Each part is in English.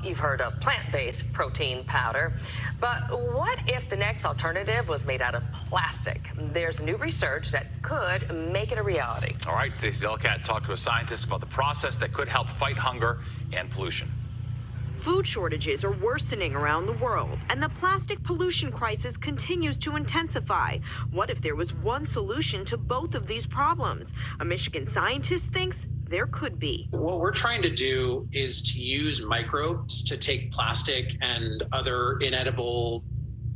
You've heard of plant-based protein powder, but what if the next alternative was made out of plastic? There's new research that could make it a reality. All right, Stacey Elcat talked to a scientist about the process that could help fight hunger and pollution. Food shortages are worsening around the world, and the plastic pollution crisis continues to intensify. What if there was one solution to both of these problems? A Michigan scientist thinks there could be. What we're trying to do is to use microbes to take plastic and other inedible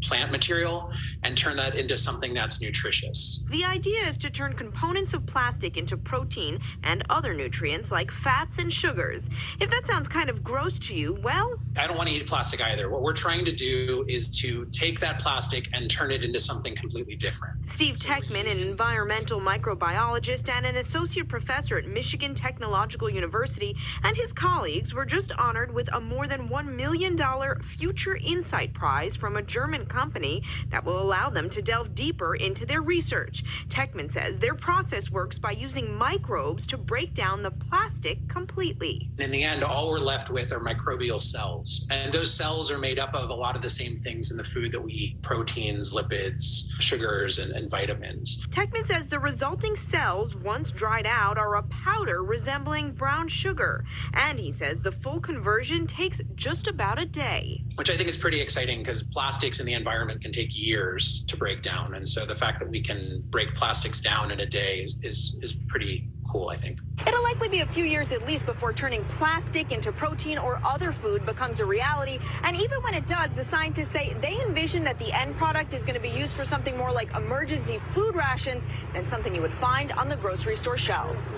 plant material and turn that into something that's nutritious. The idea is to turn components of plastic into protein and other nutrients like fats and sugars. If that sounds kind of gross to you, well, I don't want to eat plastic either. What we're trying to do is to take that plastic and turn it into something completely different. Steve Techman, an environmental microbiologist and an associate professor at Michigan Technological University, and his colleagues were just honored with a more than $1 million Future Insight Prize from a German company that will allow them to delve deeper into their research. Techman says their process works by using microbes to break down the plastic completely. In the end, all we're left with are microbial cells. And those cells are made up of a lot of the same things in the food that we eat: proteins, lipids, sugars, and vitamins. Techman says the resulting cells, once dried out, are a powder resembling brown sugar. And he says the full conversion takes just about a day. Which I think is pretty exciting because plastics in the environment can take years to break down. And so the fact that we can break plastics down in a day is pretty cool, I think. It'll likely be a few years at least before turning plastic into protein or other food becomes a reality. And even when it does, the scientists say they envision that the end product is going to be used for something more like emergency food rations than something you would find on the grocery store shelves.